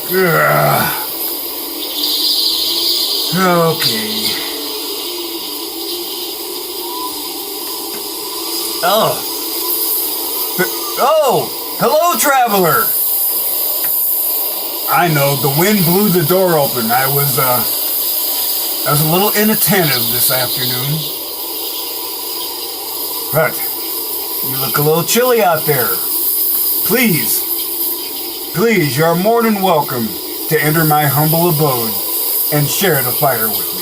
Ugh. Okay. Oh. Oh! Hello, traveler! I know, the wind blew the door open. I was a little inattentive this afternoon. But, you look a little chilly out there. Please, you're more than welcome to enter my humble abode and share the fire with me.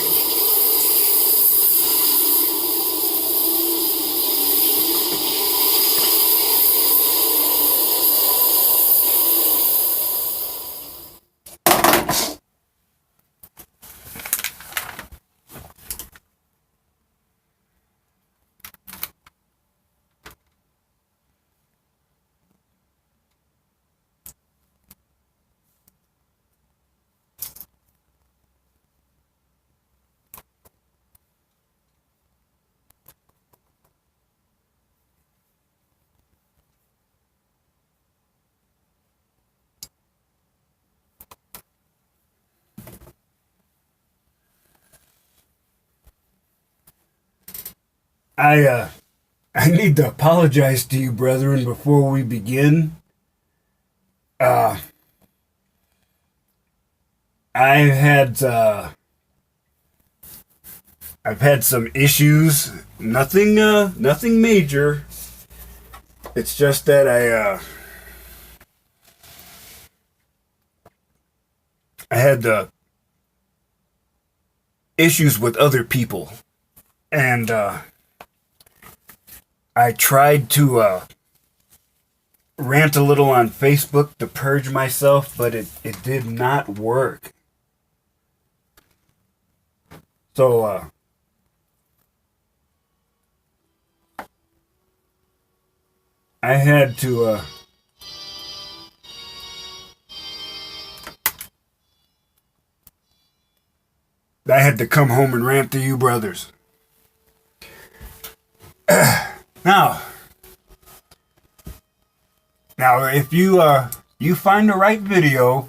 I need to apologize to you, brethren, before we begin. Uh, I've had, I've had some issues. Nothing major. It's just that I had, issues with other people. And, I tried to rant a little on Facebook to purge myself, but it did not work. So, I had to, come home and rant to you brothers. Now, if you find the right video,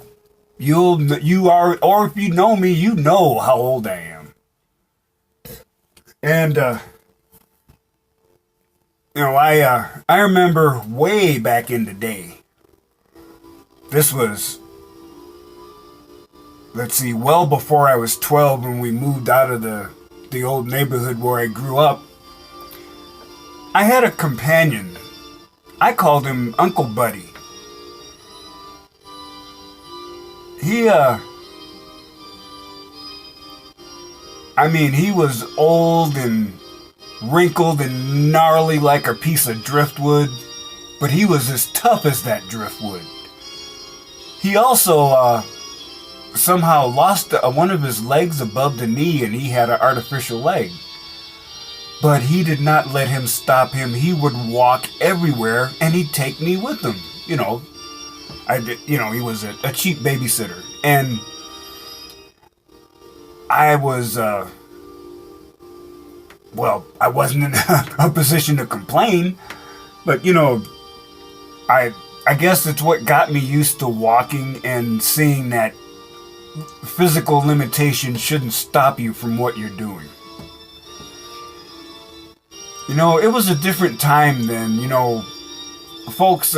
or if you know me, you know how old I am. And, I remember way back in the day, this was, let's see, well before I was 12 when we moved out of the old neighborhood where I grew up. I had a companion. I called him Uncle Buddy. He was old and wrinkled and gnarly like a piece of driftwood, but he was as tough as that driftwood. He also somehow lost one of his legs above the knee, and he had an artificial leg. But he did not let him stop him. He would walk everywhere, and he'd take me with him. He was a cheap babysitter. And I was, I wasn't in a position to complain, but, I guess it's what got me used to walking and seeing that physical limitations shouldn't stop you from what you're doing. It was a different time then, folks,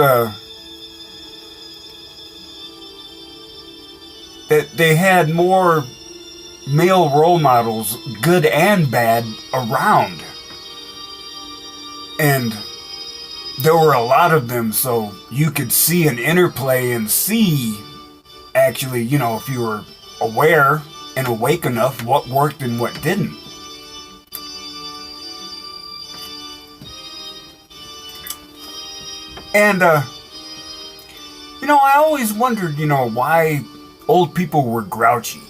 they had more male role models, good and bad, around. And there were a lot of them, so you could see an interplay and see, actually, if you were aware and awake enough, what worked and what didn't. And, I always wondered, why old people were grouchy.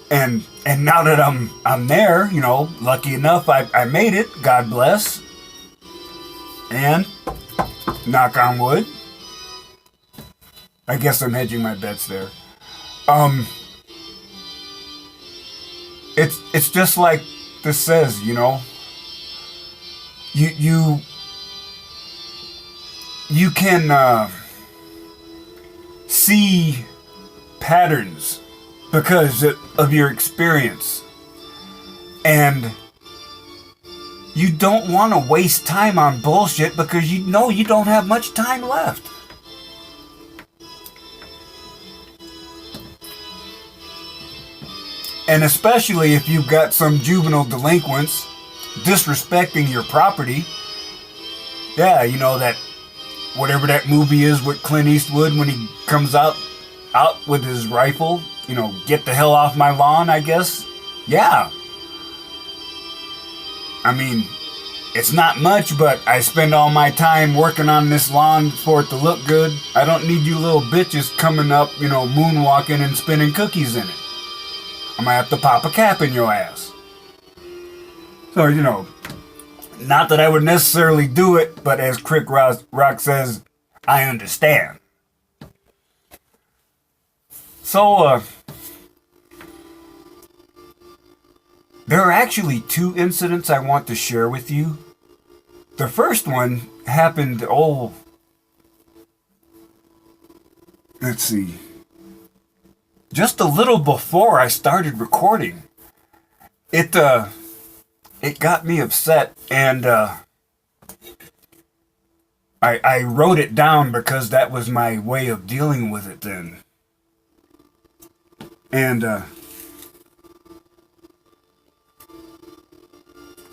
And now that I'm there, lucky enough, I made it, God bless. And, knock on wood, I guess I'm hedging my bets there. It's just like this says, you can see patterns because of your experience. And you don't want to waste time on bullshit because you know you don't have much time left. And especially if you've got some juvenile delinquents disrespecting your property. Yeah, you know that, whatever that movie is with Clint Eastwood when he comes out with his rifle, you know, get the hell off my lawn, I guess. Yeah. I mean, it's not much, but I spend all my time working on this lawn for it to look good. I don't need you little bitches coming up, you know, moonwalking and spinning cookies in it. I'm gonna have to pop a cap in your ass. So, you know, not that I would necessarily do it, but as Crick Rock says, I understand. So, there are actually 2 incidents I want to share with you. The first one happened, let's see, just a little before I started recording. It got me upset, and I wrote it down because that was my way of dealing with it then. And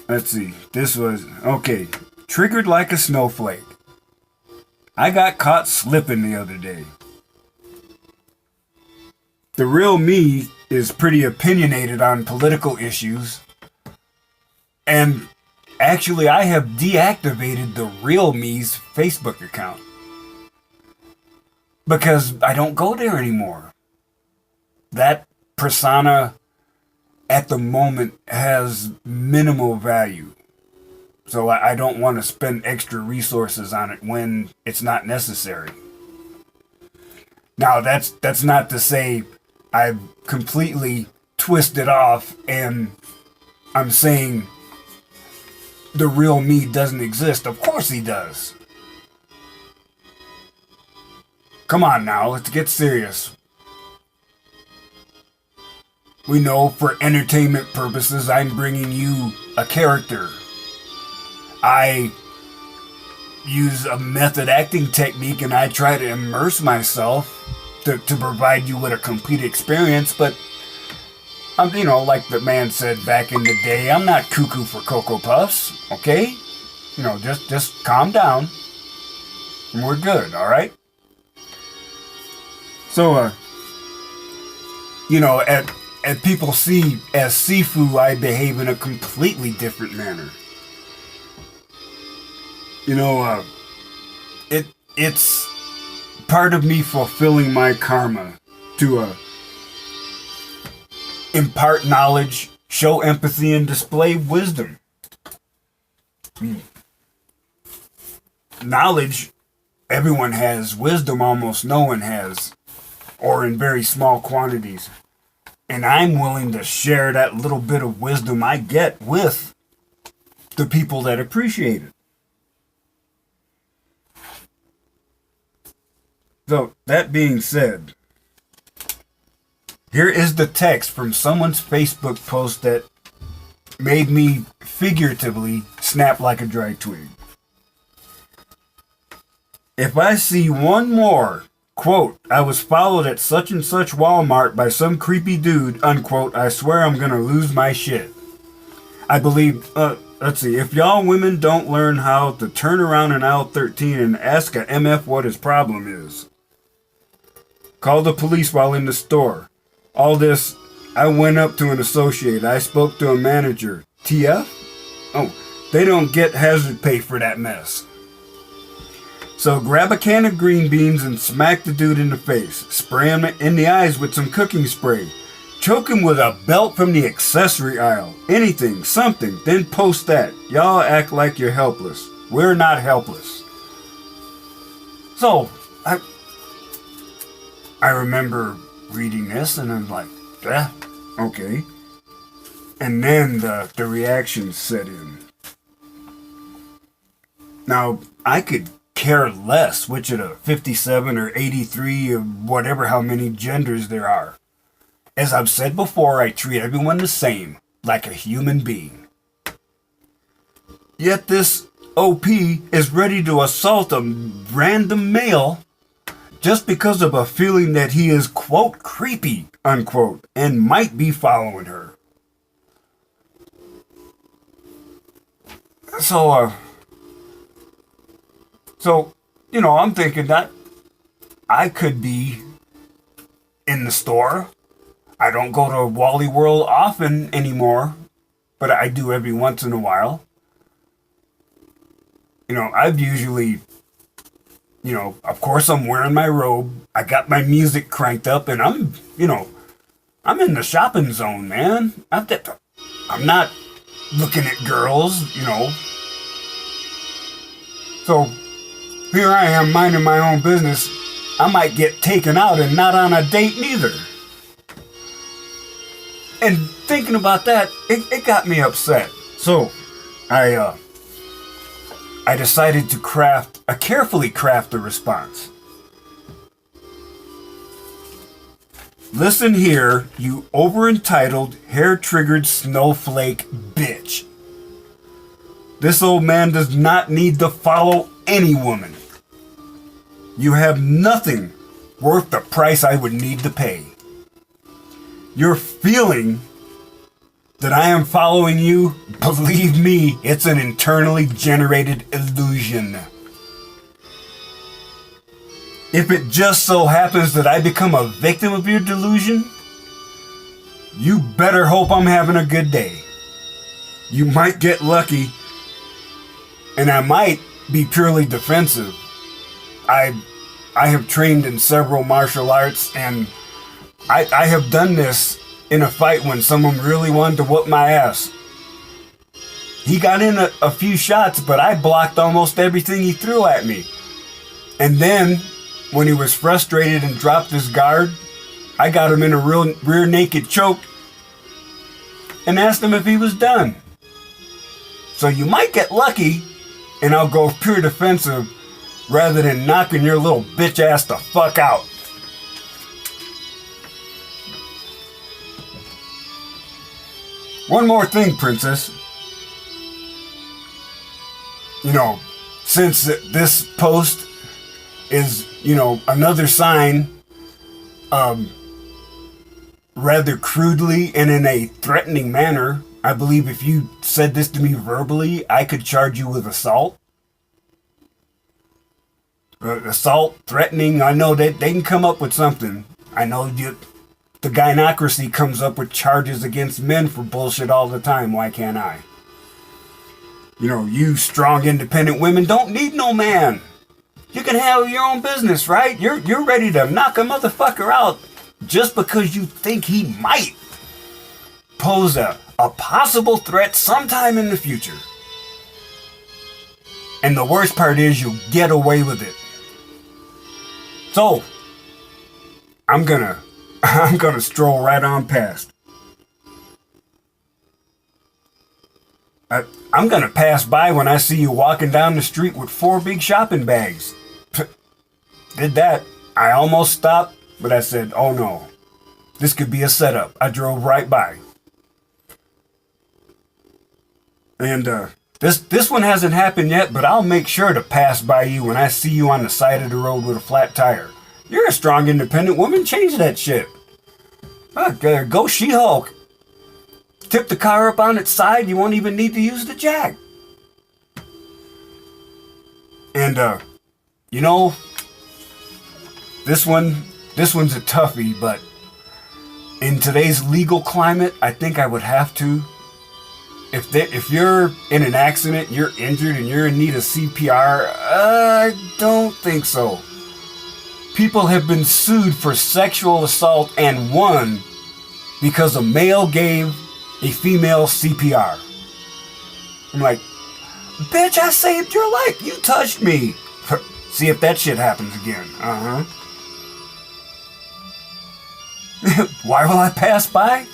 let's see, this was, okay, triggered like a snowflake. I got caught slipping the other day. The real me is pretty opinionated on political issues. And actually, I have deactivated the real me's Facebook account. Because I don't go there anymore. That persona at the moment has minimal value. So I don't want to spend extra resources on it when it's not necessary. Now, that's not to say I've completely twisted off and I'm saying the real me doesn't exist. Of course he does. Come on now, let's get serious. We know for entertainment purposes I'm bringing you a character. I use a method acting technique and I try to immerse myself to provide you with a complete experience, but I'm, you know, like the man said back in the day, I'm not cuckoo for Cocoa Puffs, okay? You know, just calm down and we're good, alright? So, you know, at people see as Sifu, I behave in a completely different manner. You know, it's part of me fulfilling my karma to impart knowledge, show empathy, and display wisdom. Knowledge, everyone has. Wisdom, almost no one has. Or in very small quantities. And I'm willing to share that little bit of wisdom I get with the people that appreciate it. So, that being said, here is the text from someone's Facebook post that made me figuratively snap like a dry twig. If I see one more, quote, I was followed at such and such Walmart by some creepy dude, unquote, I swear I'm gonna lose my shit. I believe, let's see, if y'all women don't learn how to turn around in aisle 13 and ask a MF what his problem is. Call the police while in the store. All this, I went up to an associate. I spoke to a manager. TF? Oh, they don't get hazard pay for that mess. So grab a can of green beans and smack the dude in the face. Spray him in the eyes with some cooking spray. Choke him with a belt from the accessory aisle. Anything, something, then post that. Y'all act like you're helpless. We're not helpless. So, I remember reading this and I'm like, okay. And then the reaction set in. Now, I could care less which of the 57 or 83 or whatever how many genders there are. As I've said before, I treat everyone the same, like a human being. Yet this OP is ready to assault a random male just because of a feeling that he is, quote, creepy, unquote, and might be following her. So, I'm thinking that I could be in the store. I don't go to Wally World often anymore, but I do every once in a while. I've usually, of course I'm wearing my robe. I got my music cranked up and I'm in the shopping zone, man. I'm not looking at girls, So here I am minding my own business. I might get taken out and not on a date neither. And thinking about that, it got me upset. So I decided to carefully craft a response. Listen here, you over-entitled, hair-triggered snowflake bitch. This old man does not need to follow any woman. You have nothing worth the price I would need to pay. Your feeling that I am following you, believe me, it's an internally generated illusion. If it just so happens that I become a victim of your delusion, you better hope I'm having a good day. You might get lucky, and I might be purely defensive. I have trained in several martial arts, and I have done this in a fight when someone really wanted to whoop my ass. He got in a few shots, but I blocked almost everything he threw at me. And then, when he was frustrated and dropped his guard, I got him in a rear naked choke and asked him if he was done. So you might get lucky, and I'll go pure defensive rather than knocking your little bitch ass the fuck out. One more thing, princess. Since this post is, another sign, rather crudely and in a threatening manner, I believe if you said this to me verbally, I could charge you with assault. Assault, threatening, I know that they can come up with something. I know the gynocracy comes up with charges against men for bullshit all the time. Why can't I? You strong, independent women don't need no man. You can handle your own business, right? You're ready to knock a motherfucker out just because you think he might pose a possible threat sometime in the future. And the worst part is you'll get away with it. So, I'm gonna stroll right on past. I'm gonna pass by when I see you walking down the street with 4 big shopping bags. Did that. I almost stopped, but I said, oh no. This could be a setup. I drove right by. And this one hasn't happened yet, but I'll make sure to pass by you when I see you on the side of the road with a flat tire. You're a strong, independent woman. Change that shit. Go She-Hulk. Tip the car up on its side. You won't even need to use the jack. And, this one's a toughie, but in today's legal climate, I think I would have to. If you're in an accident, you're injured, and you're in need of CPR, I don't think so. People have been sued for sexual assault and won because a male gave a female CPR. I'm like, bitch, I saved your life. You touched me. See if that shit happens again. Why will I pass by?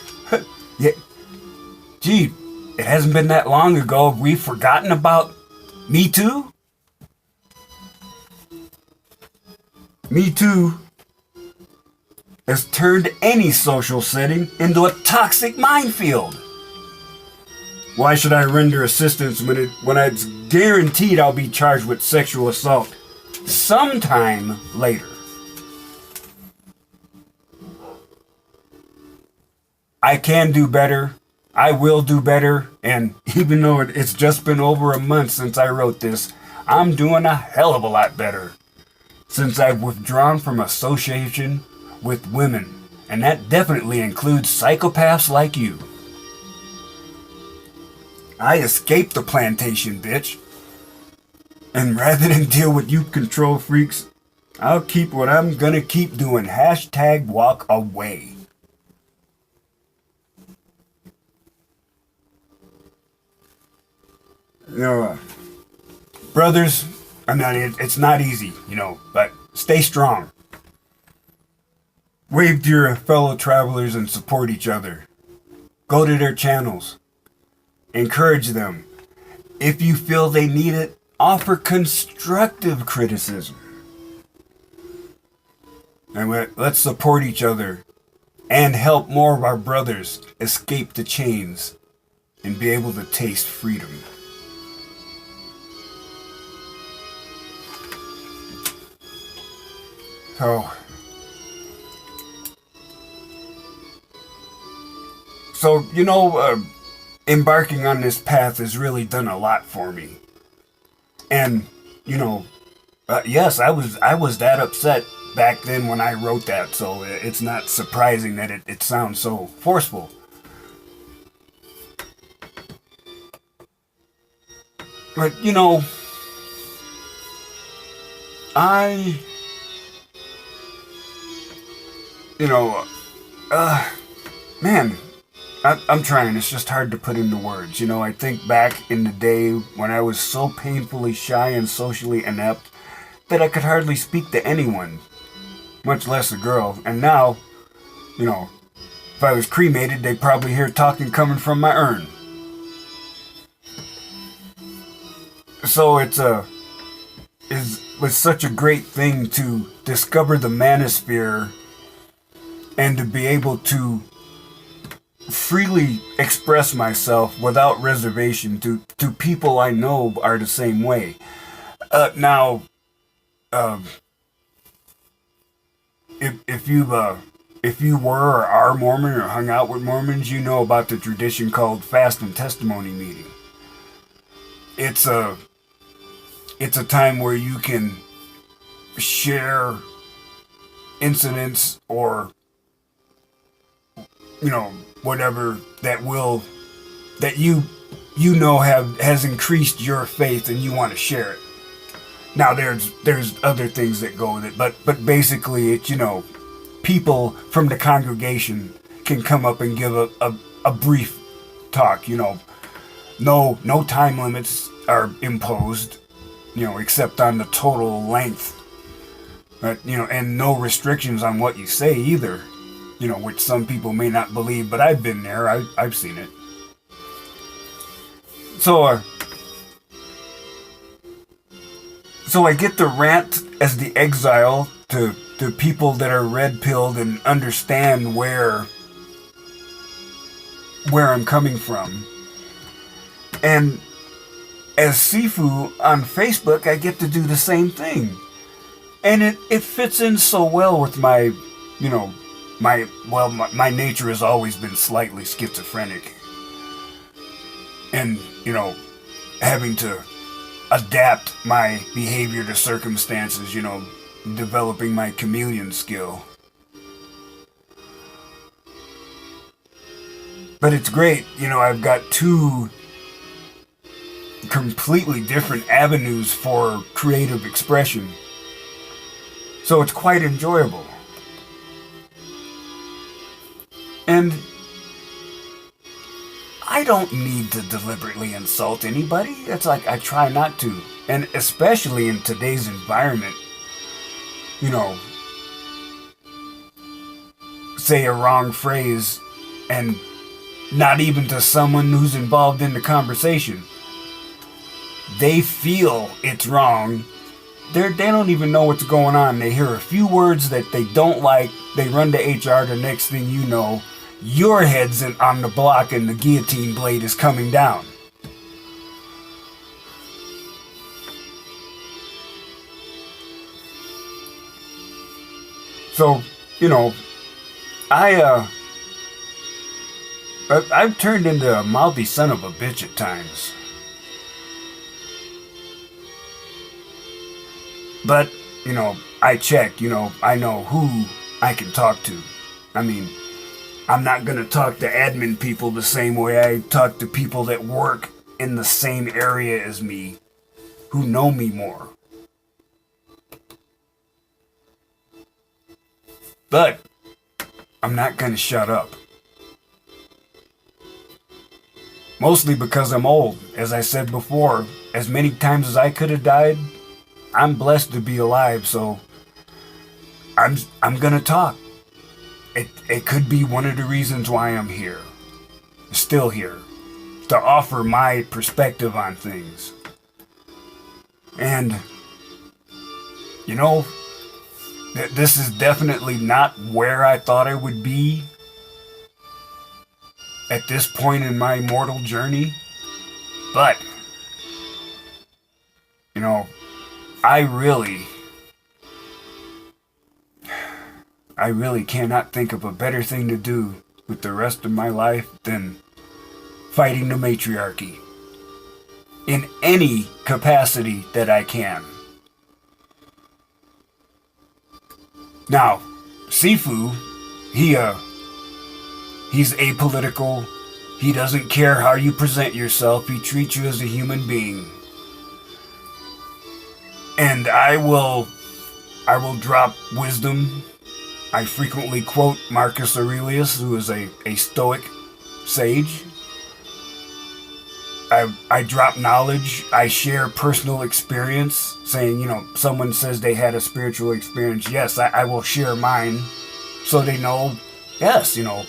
Yeah. Gee, it hasn't been that long ago. Have we forgotten about Me Too? Me Too has turned any social setting into a toxic minefield. Why should I render assistance when it's guaranteed I'll be charged with sexual assault sometime later? I can do better. I will do better. And even though it's just been over a month since I wrote this, I'm doing a hell of a lot better since I've withdrawn from association with women. And that definitely includes psychopaths like you. I escaped the plantation, bitch. And rather than deal with you control freaks, I'll keep what I'm gonna keep doing. Hashtag walk away. You know, brothers, it's not easy, but stay strong. Wave to your fellow travelers and support each other. Go to their channels. Encourage them. If you feel they need it, offer constructive criticism. And let's support each other and help more of our brothers escape the chains and be able to taste freedom. So, embarking on this path has really done a lot for me. And, yes, I was that upset back then when I wrote that, so it's not surprising that it sounds so forceful. But, man, I'm trying. It's just hard to put into words. I think back in the day when I was so painfully shy and socially inept that I could hardly speak to anyone, much less a girl. And now, if I was cremated, they'd probably hear talking coming from my urn. So it was such a great thing to discover the manosphere and to be able to freely express myself without reservation to people I know are the same way. Now, if you were or are Mormon or hung out with Mormons, you know about the tradition called fast and testimony meeting. It's a time where you can share incidents or whatever that has increased your faith and you want to share it. Now there's other things that go with it, but basically it's people from the congregation can come up and give a brief talk. No time limits are imposed, except on the total length. But and no restrictions on what you say either. Which some people may not believe, but I've been there. I've seen it. So I get to rant as the exile to people that are red-pilled and understand where I'm coming from. And as Sifu on Facebook, I get to do the same thing. And it fits in so well with my, my nature has always been slightly schizophrenic. And, having to adapt my behavior to circumstances, developing my chameleon skill. But it's great, I've got two completely different avenues for creative expression. So it's quite enjoyable. And I don't need to deliberately insult anybody. It's like I try not to. And especially in today's environment, say a wrong phrase and not even to someone who's involved in the conversation. They feel it's wrong they don't even know what's going on. They hear a few words that they don't like. They run to HR. The next thing you know, your head's on the block and the guillotine blade is coming down. So, you know, I've turned into a mouthy son of a bitch at times. But, you know, I check, you know, I know who I can talk to. I mean, I'm not going to talk to admin people the same way I talk to people that work in the same area as me, who know me more. But I'm not going to shut up. Mostly because I'm old. As I said before, as many times as I could have died, I'm blessed to be alive, so I'm going to talk. It could be one of the reasons why I'm here. Still here. To offer my perspective on things. And, you know, this is definitely not where I thought I would be at this point in my mortal journey. But, you know, I really cannot think of a better thing to do with the rest of my life than fighting the matriarchy. In any capacity that I can. Now, Sifu, he's apolitical. He doesn't care how you present yourself. He treats you as a human being. And I will drop wisdom. I frequently quote Marcus Aurelius, who is a Stoic sage. I drop knowledge. I share personal experience, saying, you know, someone says they had a spiritual experience. Yes, I will share mine so they know, yes, you know,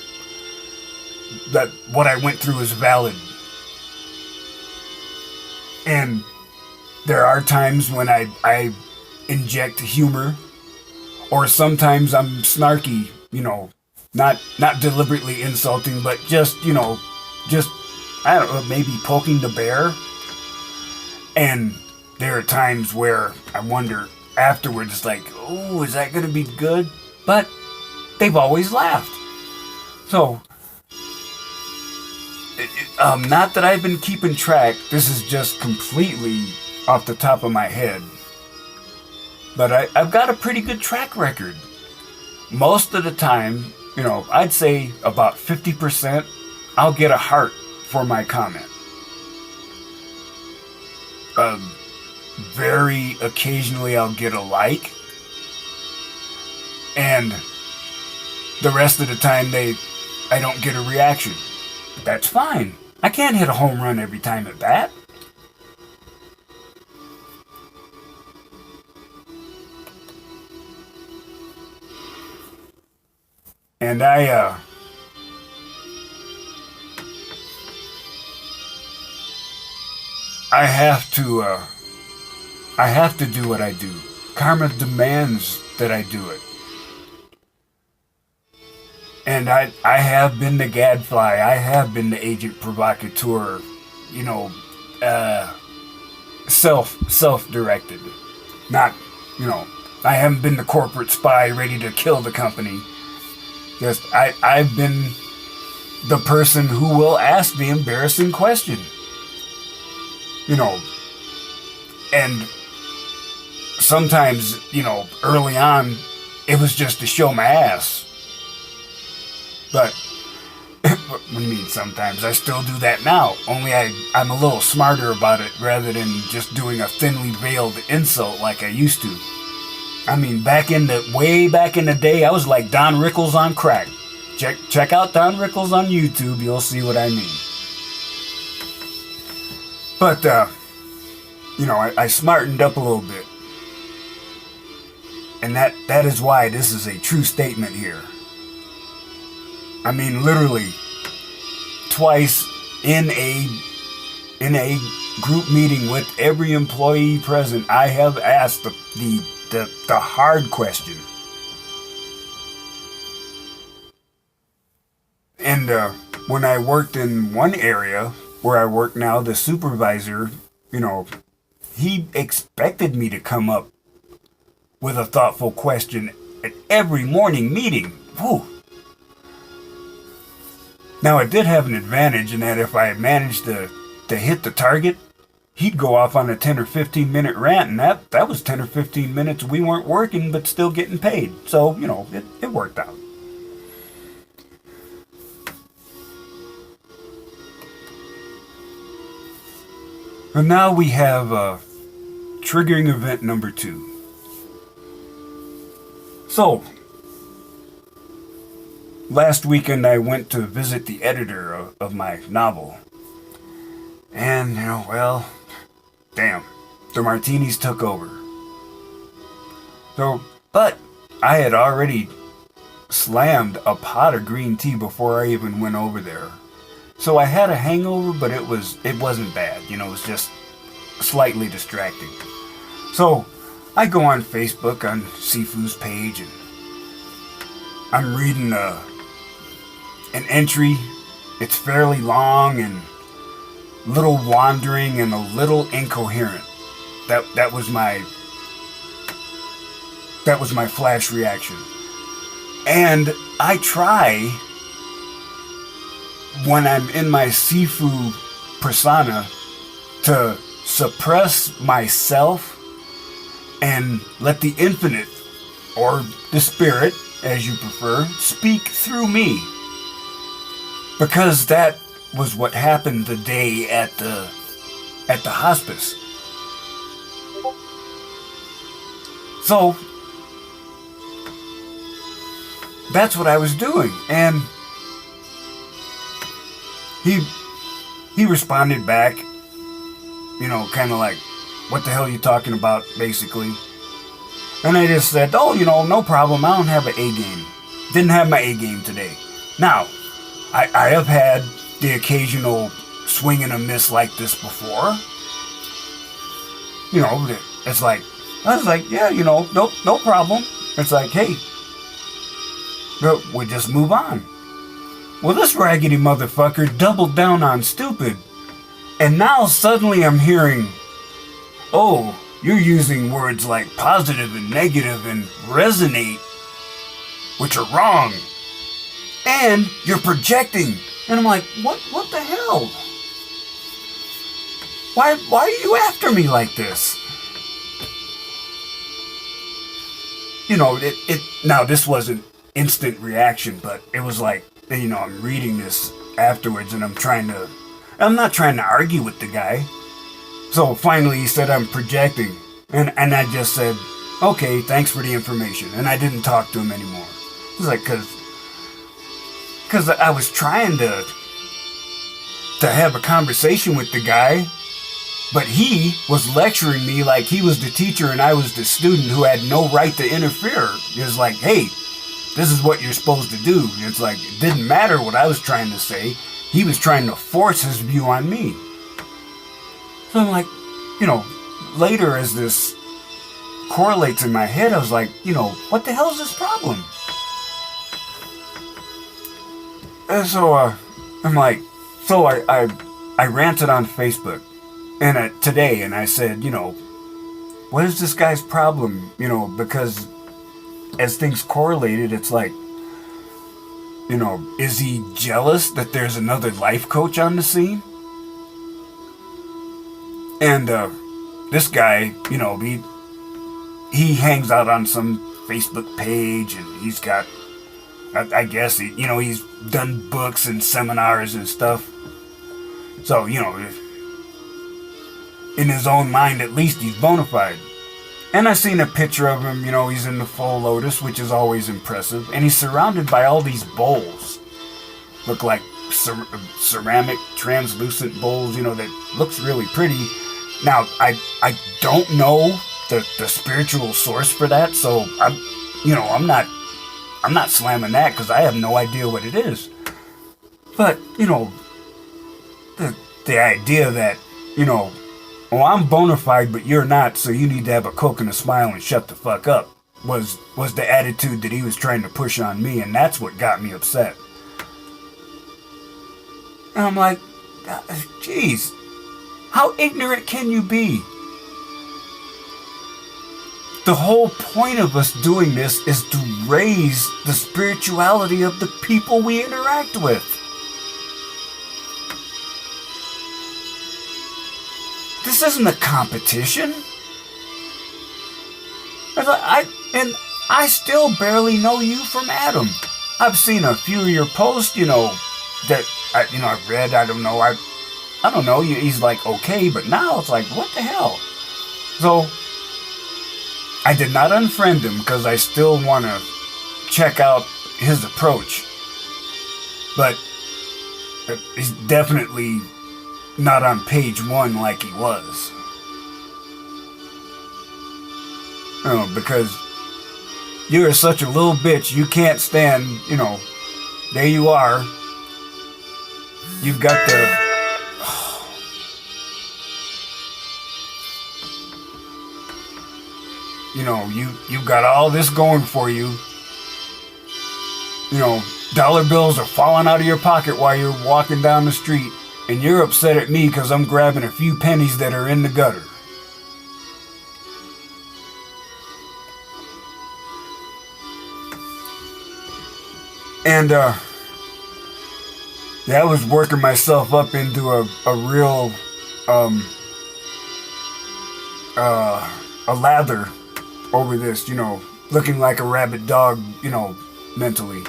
that what I went through is valid. And there are times when I inject humor, or sometimes I'm snarky, you know, not deliberately insulting, but just, you know, just, I don't know, maybe poking the bear. And there are times where I wonder afterwards, like, oh, is that going to be good? But they've always laughed. So, not that I've been keeping track. This is just completely off the top of my head. But I've got a pretty good track record. Most of the time, you know, I'd say about 50%, I'll get a heart for my comment. Very occasionally I'll get a like. And the rest of the time I don't get a reaction. That's fine. I can't hit a home run every time at bat. And I have to do what I do. Karma demands that I do it. And I have been the gadfly. I have been the agent provocateur. You know, self-directed. Not, you know, I haven't been the corporate spy ready to kill the company. Just, I've been the person who will ask the embarrassing question. You know, and sometimes, you know, early on, it was just to show my ass. But, what do you mean sometimes? I still do that now. Only I'm a little smarter about it rather than just doing a thinly veiled insult like I used to. I mean, way back in the day, I was like Don Rickles on crack. Check out Don Rickles on YouTube. You'll see what I mean. But, you know, I smartened up a little bit. And that is why this is a true statement here. I mean, literally, twice in a in a group meeting with every employee present, I have asked the hard question. And when I worked in one area where I work now, the supervisor, he expected me to come up with a thoughtful question at every morning meeting. Whew. Now, it did have an advantage in that if I managed to hit the target, he'd go off on a 10 or 15 minute rant, and that was 10 or 15 minutes we weren't working but still getting paid. So, it worked out. And now we have triggering event number 2. So, last weekend I went to visit the editor of my novel. And, damn, the martinis took over. So, but I had already slammed a pot of green tea before I even went over there. So I had a hangover, but it wasn't bad. It was just slightly distracting. So I go on Facebook on Sifu's page, and I'm reading an entry. It's fairly long and little wandering and a little incoherent. That was my flash reaction. And I try, when I'm in my Sifu persona, to suppress myself and let the infinite, or the spirit, as you prefer, speak through me. Because that was what happened the day at the hospice. So that's what I was doing, and he responded back, kind of like, what the hell are you talking about, basically. And I just said, no problem, I don't have an A game. Didn't have my A game today. Now, I have had the occasional swing and a miss like this before. It's like, I was like, yeah, no problem. It's like, hey, we'll just move on. Well, this raggedy motherfucker doubled down on stupid. And now suddenly I'm hearing, oh, you're using words like positive and negative and resonate, which are wrong. And you're projecting. And I'm like, what the hell? Why are you after me like this? Now this wasn't instant reaction, but it was like, I'm reading this afterwards and I'm not trying to argue with the guy. So finally he said I'm projecting. And I just said, okay, thanks for the information. And I didn't talk to him anymore. It was like, because I was trying to have a conversation with the guy, but he was lecturing me like he was the teacher and I was the student who had no right to interfere. It was like, hey, this is what you're supposed to do. It's like, it didn't matter what I was trying to say. He was trying to force his view on me. So I'm like, later as this correlates in my head, I was like, what the hell is this problem? And so I'm like, so I ranted on Facebook and today, and I said, what is this guy's problem? Because as things correlated, it's like, is he jealous that there's another life coach on the scene? And this guy, he hangs out on some Facebook page, and he's got, I guess, he's done books and seminars and stuff. So, in his own mind, at least he's bona fide. And I seen a picture of him, he's in the full lotus, which is always impressive. And he's surrounded by all these bowls. Look like ceramic, translucent bowls, that looks really pretty. Now, I don't know the spiritual source for that, so I'm not slamming that because I have no idea what it is. But, the idea that you know, oh, I'm bona fide, but you're not, so you need to have a Coke and a smile and shut the fuck up, was the attitude that he was trying to push on me, and that's what got me upset. And I'm like, geez, how ignorant can you be? The whole point of us doing this is to raise the spirituality of the people we interact with. This isn't a competition. I still barely know you from Adam. I've seen a few of your posts, that I've read. I don't know. He's like, okay, but now it's like, what the hell? So I did not unfriend him because I still want to check out his approach. But he's definitely not on page 1 like he was. Because you're such a little bitch, you can't stand, there you are. You've got the... you've got all this going for you. Dollar bills are falling out of your pocket while you're walking down the street, and you're upset at me because I'm grabbing a few pennies that are in the gutter. And, I was working myself up into a real, a lather over this, looking like a rabid dog, mentally.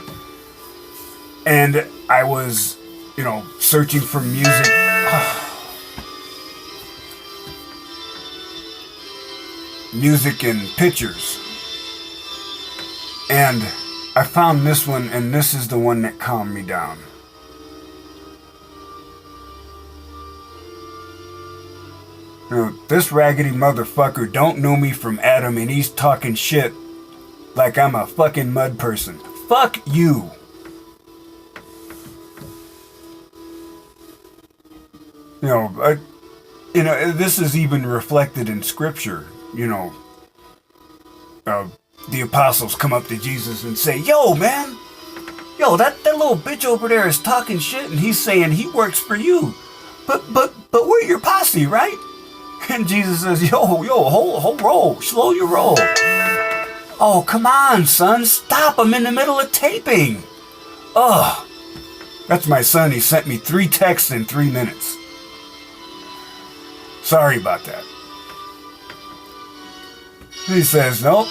And I was, searching for music. Music and pictures. And I found this one, and this is the one that calmed me down. This raggedy motherfucker don't know me from Adam, and he's talking shit like I'm a fucking mud person. Fuck you. This is even reflected in scripture. The apostles come up to Jesus and say, yo, man, that little bitch over there is talking shit, and he's saying he works for you. But we're your posse, right? And Jesus says, yo, hold roll, slow your roll. Oh, come on, son, stop, I'm in the middle of taping. Ugh. That's my son, he sent me 3 texts in 3 minutes. Sorry about that. He says, nope,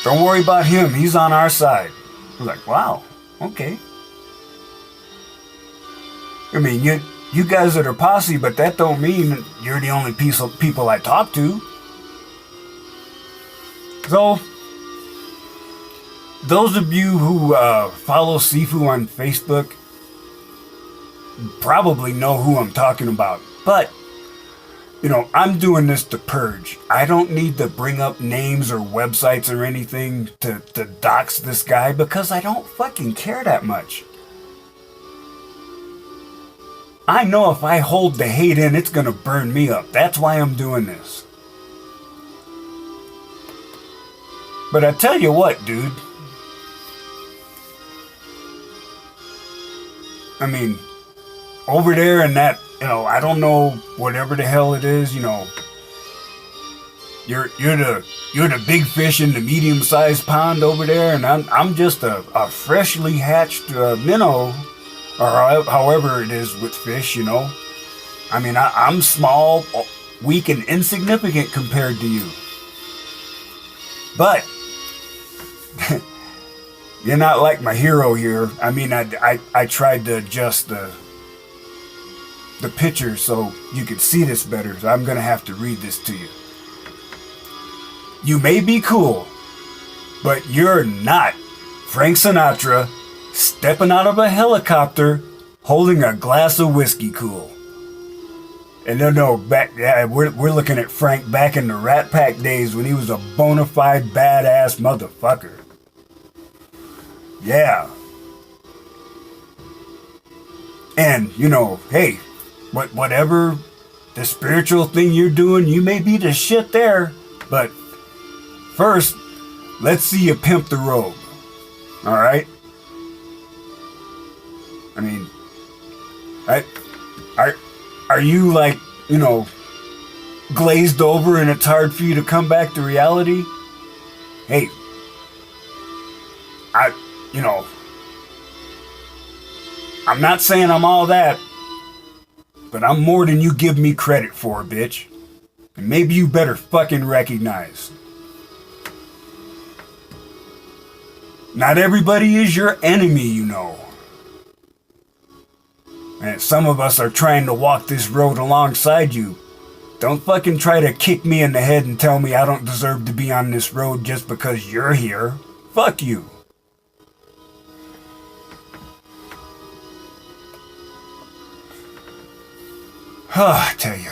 don't worry about him, he's on our side. I was like, wow, okay. I mean, you guys are the posse, but that don't mean you're the only people I talk to. So, those of you who follow Sifu on Facebook probably know who I'm talking about. But, I'm doing this to purge. I don't need to bring up names or websites or anything to dox this guy because I don't fucking care that much. I know if I hold the hate in, it's gonna burn me up. That's why I'm doing this. But I tell you what, dude. I mean, over there in that, I don't know, whatever the hell it is, you're the big fish in the medium-sized pond over there, and I'm just a freshly hatched minnow. Or however it is with fish, I mean, I'm small, weak, and insignificant compared to you. But you're not like my hero here. I mean, I tried to adjust the picture so you could see this better, so I'm going to have to read this to you. You may be cool, but you're not Frank Sinatra stepping out of a helicopter holding a glass of whiskey cool. And we're looking at Frank back in the Rat Pack days when he was a bona fide badass motherfucker. Yeah. And, hey, Whatever the spiritual thing you're doing, you may be the shit there, but first, let's see you pimp the robe. All right? I mean, are you like, glazed over and it's hard for you to come back to reality? Hey, I'm not saying I'm all that, but I'm more than you give me credit for, bitch. And maybe you better fucking recognize. Not everybody is your enemy, And some of us are trying to walk this road alongside you. Don't fucking try to kick me in the head and tell me I don't deserve to be on this road just because you're here. Fuck you. I tell you.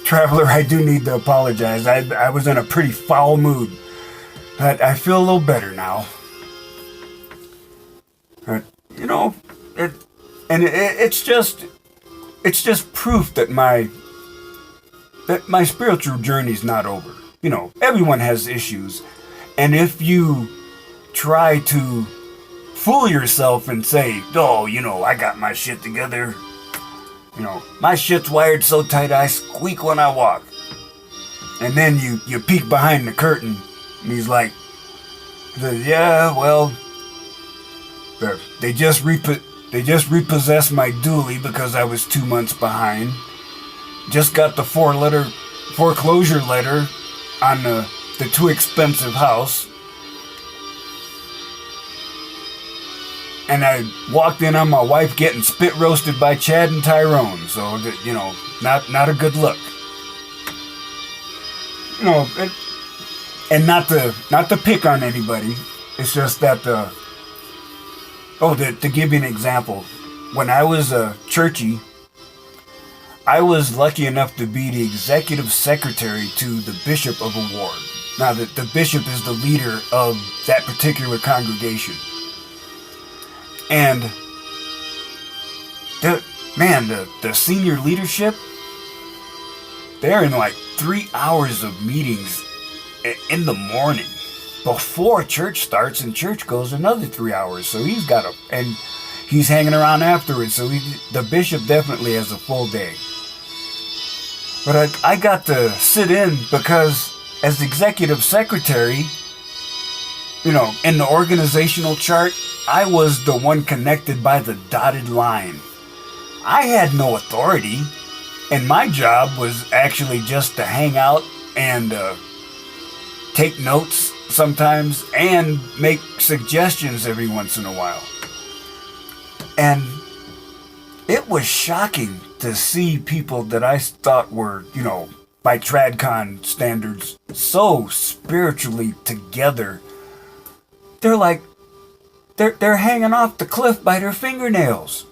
Traveler, I do need to apologize. I was in a pretty foul mood. But I feel a little better now. It's just proof that my spiritual journey's not over. Everyone has issues. And if you try to fool yourself and say, oh, I got my shit together. My shit's wired so tight I squeak when I walk. And then you peek behind the curtain and he's like, yeah, well, they just repossessed my dually because I was 2 months behind. Just got the foreclosure letter on the too expensive house. And I walked in on my wife getting spit roasted by Chad and Tyrone. So, not a good look. And not to pick on anybody. It's just that, to give you an example. When I was a churchy, I was lucky enough to be the executive secretary to the bishop of a ward. Now, the bishop is the leader of that particular congregation. And the senior leadership, they're in like 3 hours of meetings in the morning before church starts, and church goes another 3 hours. So and he's hanging around afterwards. So the bishop definitely has a full day. But I got to sit in because as executive secretary, in the organizational chart, I was the one connected by the dotted line. I had no authority, and my job was actually just to hang out and take notes sometimes and make suggestions every once in a while. And it was shocking to see people that I thought were, by TradCon standards, so spiritually together. They're like, they're hanging off the cliff by their fingernails.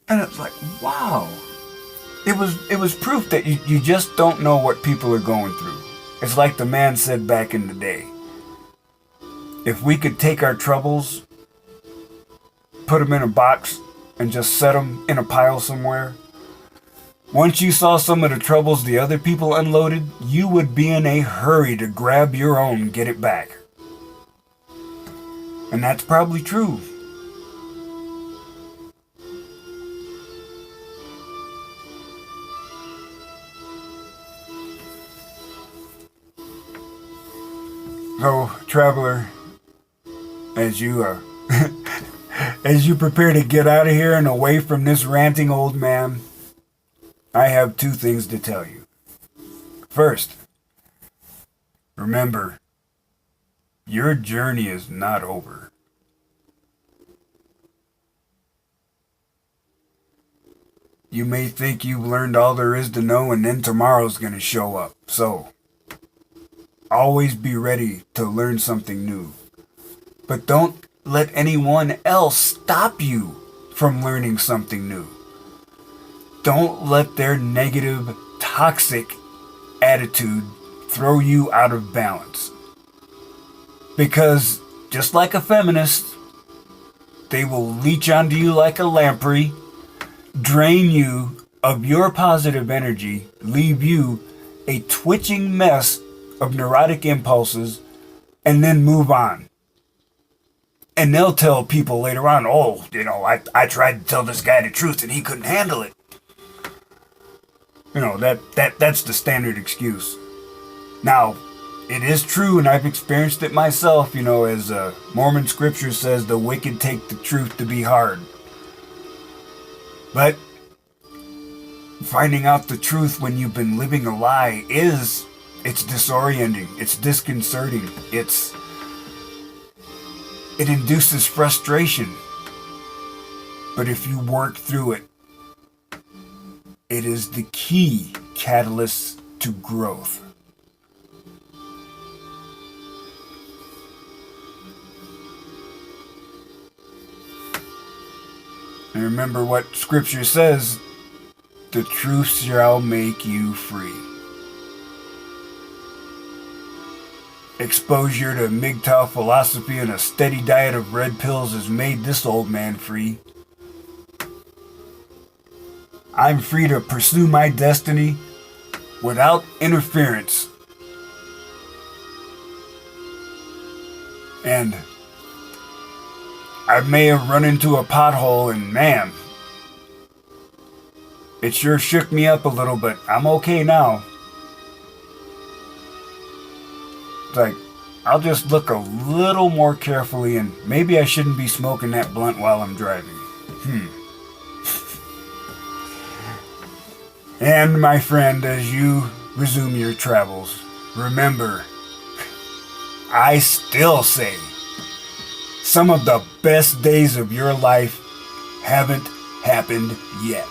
And it's like, wow. It was proof that you just don't know what people are going through. It's like the man said back in the day. If we could take our troubles, put them in a box, and just set them in a pile somewhere, once you saw some of the troubles the other people unloaded, you would be in a hurry to grab your own and get it back. And that's probably true. So, traveler, as you prepare to get out of here and away from this ranting old man, I have 2 things to tell you. First, remember, your journey is not over. You may think you've learned all there is to know and then tomorrow's going to show up. So, always be ready to learn something new. But don't let anyone else stop you from learning something new. Don't let their negative, toxic attitude throw you out of balance. Because, just like a feminist, they will leech onto you like a lamprey, drain you of your positive energy, leave you a twitching mess of neurotic impulses, and then move on. And they'll tell people later on, oh, I tried to tell this guy the truth and he couldn't handle it. That's the standard excuse. Now, it is true, and I've experienced it myself, as Mormon scripture says, the wicked take the truth to be hard. But finding out the truth when you've been living a lie it's disorienting, it's disconcerting, it induces frustration. But if you work through it, it is the key catalyst to growth. And remember what scripture says, the truth shall make you free. Exposure to MGTOW philosophy and a steady diet of red pills has made this old man free. I'm free to pursue my destiny without interference. And I may have run into a pothole, and man, it sure shook me up a little, but I'm okay now. It's like, I'll just look a little more carefully, and maybe I shouldn't be smoking that blunt while I'm driving. And my friend, as you resume your travels, remember, I still say, some of the best days of your life haven't happened yet.